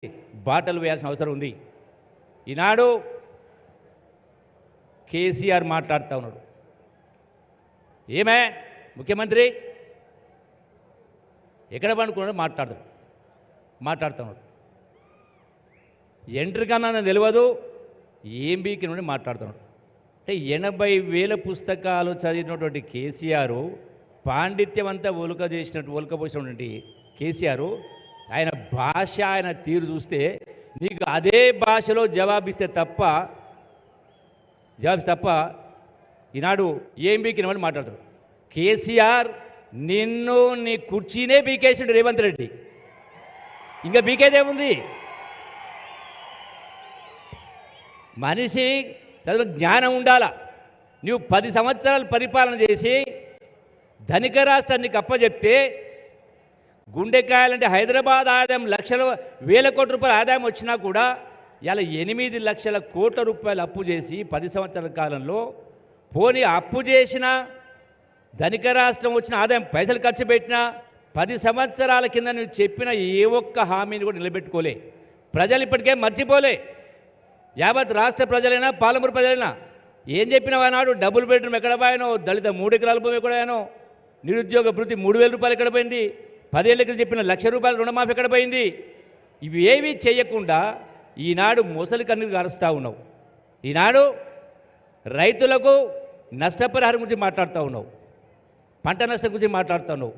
బాటలు వేయాల్సిన అవసరం ఉంది. ఈనాడు కేసీఆర్ మాట్లాడుతూ ఉన్నాడు. ఏమే ముఖ్యమంత్రి ఎక్కడ పండుకున్నాడు మాట్లాడుతున్నాడు. ఎంట్రీ కన్నా తెలియదు, ఏం బీకి నుండి మాట్లాడుతున్నాడు. అంటే 80,000 పుస్తకాలు చదివినటువంటి కేసీఆర్, పాండిత్యం అంతా ఒలకపోసినటువంటి కేసీఆర్, ఆయన భాష ఆయన తీరు చూస్తే నీకు అదే భాషలో జవాబిస్తే తప్ప ఈనాడు ఏం బీకిన వాళ్ళు మాట్లాడతారు. కేసీఆర్ నిన్ను నీ కుర్చీనే బీకేసాడు రేవంత్ రెడ్డి, ఇంకా బీకేదేముంది? మనిషి చదువు జ్ఞానం ఉండాలా. నువ్వు 10 సంవత్సరాలు పరిపాలన చేసి ధనిక రాష్ట్రానికి అప్పచెప్తే గుండెకాయలంటే హైదరాబాద్ ఆదాయం వేల కోట్ల రూపాయల ఆదాయం వచ్చినా కూడా ఇలా 8 లక్షల కోట్ల రూపాయలు అప్పు చేసి 10 సంవత్సరాల కాలంలో పోనీ అప్పు చేసిన ధనిక రాష్ట్రం వచ్చిన ఆదాయం పైసలు ఖర్చు పెట్టినా 10 సంవత్సరాల కింద నువ్వు చెప్పిన ఏ ఒక్క హామీని కూడా నిలబెట్టుకోలే. ప్రజలు ఇప్పటికే మర్చిపోలే. యావత్ రాష్ట్ర ప్రజలైనా పాలమూరు ప్రజలైనా ఏం చెప్పినావు అన్నాడు? డబుల్ బెడ్రూమ్ ఎక్కడ పోయానో, దళిత 3 ఎకరాల భూమి ఎక్కడ పోయానో, నిరుద్యోగ భృతి 3,000 రూపాయలు ఎక్కడ పోయింది, 10 ఏళ్ళకి చెప్పిన 1,00,000 రూపాయల రుణమాఫీ ఎక్కడ పోయింది? ఇవి ఏవి చేయకుండా ఈనాడు మొసలి కన్నీరు గారుస్తూ ఉన్నావు. ఈనాడు రైతులకు నష్టపరిహారం గురించి మాట్లాడుతూ ఉన్నావు, పంట నష్టం గురించి మాట్లాడుతూ ఉన్నావు.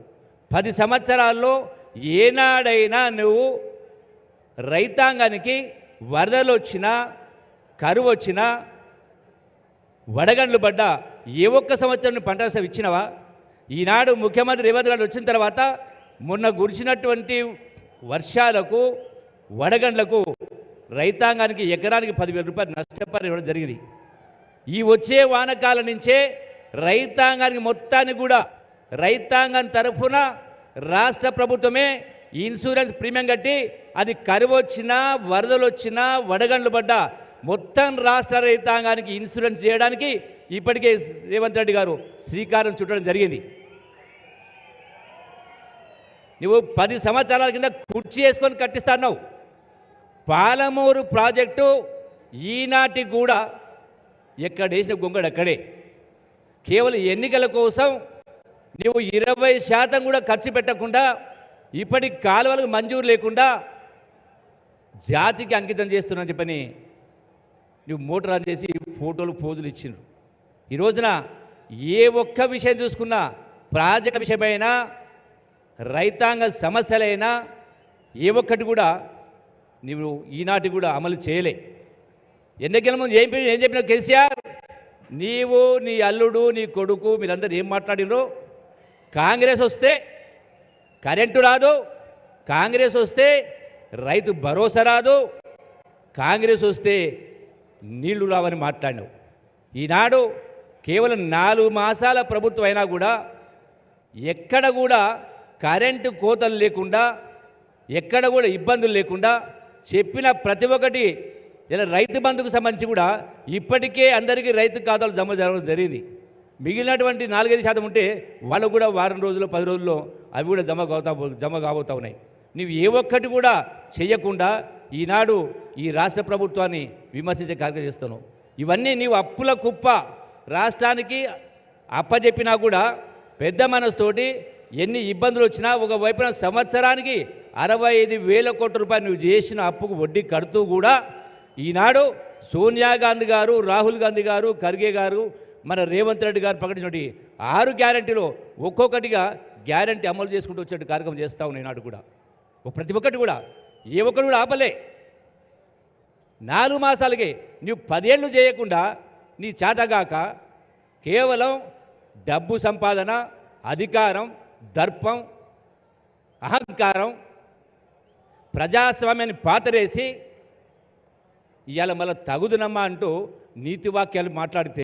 10 సంవత్సరాల్లో ఏనాడైనా నువ్వు రైతాంగానికి వరదలు వచ్చినా, కరువు వచ్చినా, వడగండ్లు పడ్డా ఏ ఒక్క సంవత్సరం పంట నష్టం ఇచ్చినవా? ఈనాడు ముఖ్యమంత్రి రేవంత్ రెడ్డి వచ్చిన తర్వాత మొన్న కురిసినటువంటి వర్షాలకు, వడగండ్లకు రైతాంగానికి ఎకరానికి 10,000 రూపాయలు నష్టపరిహారం ఇవ్వడం జరిగింది. ఈ వచ్చే వానకాలం నుంచే రైతాంగానికి మొత్తానికి కూడా రైతాంగం తరఫున రాష్ట్ర ప్రభుత్వమే ఇన్సూరెన్స్ ప్రీమియం కట్టి అది కరువు వచ్చినా, వరదలు వచ్చినా, వడగండ్లు పడ్డా మొత్తం రాష్ట్ర రైతాంగానికి ఇన్సూరెన్స్ చేయడానికి ఇప్పటికే రేవంత్ రెడ్డి గారు శ్రీకారం చుట్టడం జరిగింది. నువ్వు 10 సంవత్సరాల కింద కుర్చీ వేసుకొని కట్టిస్తున్నావు. పాలమూరు ప్రాజెక్టు ఈనాటి కూడా ఎక్కడేసిన గొంగడు అక్కడే. కేవలం ఎన్నికల కోసం నువ్వు 20% కూడా ఖర్చు పెట్టకుండా, ఇప్పటి కాలువలకు మంజూరు లేకుండా జాతికి అంకితం చేస్తున్నావు చెప్పని నువ్వు మోటార్ ఆన్ చేసి ఫోటోలు పోజులు ఇచ్చిండ్రు. ఈ రోజున ఏ ఒక్క విషయం చూసుకున్నా, ప్రాజెక్ట్ విషయమైనా, రైతాంగ సమస్యలైనా ఏ ఒక్కటి కూడా నువ్వు ఈనాటి కూడా అమలు చేయలే. ఎన్నికల ముందు ఏం చెప్పినావు కేసీఆర్? నీవు, నీ అల్లుడు, నీ కొడుకు మీరందరూ ఏం మాట్లాడినరు? కాంగ్రెస్ వస్తే కరెంటు రాదు, కాంగ్రెస్ వస్తే రైతు భరోసా రాదు, కాంగ్రెస్ వస్తే నీళ్లు రావని మాట్లాడినావు. ఈనాడు కేవలం 4 మాసాల ప్రభుత్వం అయినా కూడా ఎక్కడ కూడా కరెంటు కోతలు లేకుండా, ఎక్కడ కూడా ఇబ్బందులు లేకుండా చెప్పిన ప్రతి ఒక్కటి ఇలా రైతు బంధుకు సంబంధించి కూడా ఇప్పటికే అందరికీ రైతు ఖాతాలు జమ జరగడం జరిగింది. మిగిలినటువంటి 4-5% ఉంటే వాళ్ళు కూడా వారం రోజుల్లో 10 రోజుల్లో అవి కూడా జమ కాబోతూ ఉన్నాయి. నువ్వు ఏ ఒక్కటి కూడా చేయకుండా ఈనాడు ఈ రాష్ట్ర ప్రభుత్వాన్ని విమర్శించే కార్యక్రమం చేస్తున్నావు. ఇవన్నీ నీవు అప్పుల కుప్ప రాష్ట్రానికి అప్పచెప్పినా కూడా పెద్ద మనసుతోటి ఎన్ని ఇబ్బందులు వచ్చినా ఒకవైపున సంవత్సరానికి 65,000 కోట్ల రూపాయలు నువ్వు చేసిన అప్పుకు వడ్డీ కడుతూ కూడా ఈనాడు సోనియా గాంధీ గారు, రాహుల్ గాంధీ గారు, ఖర్గే గారు, మన రేవంత్ రెడ్డి గారు ప్రకటించినటువంటి 6 గ్యారంటీలో ఒక్కొక్కటిగా గ్యారంటీ అమలు చేసుకుంటూ వచ్చే కార్యక్రమం చేస్తూ ఉన్నాయి. ఈనాడు కూడా ప్రతి ఒక్కటి కూడా ఏ ఒక్కటి కూడా ఆపలే. 4 మాసాలకే నువ్వు 10 ఏళ్ళు చేయకుండా నీ చేతగాక కేవలం డబ్బు సంపాదన, అధికారం, దర్పం, అహంకారం, ప్రజాస్వామ్యాన్ని పాతరేసి ఇవాళ మళ్ళీ తగుదునమ్మా అంటూ నీతి వాక్యాలు మాట్లాడితే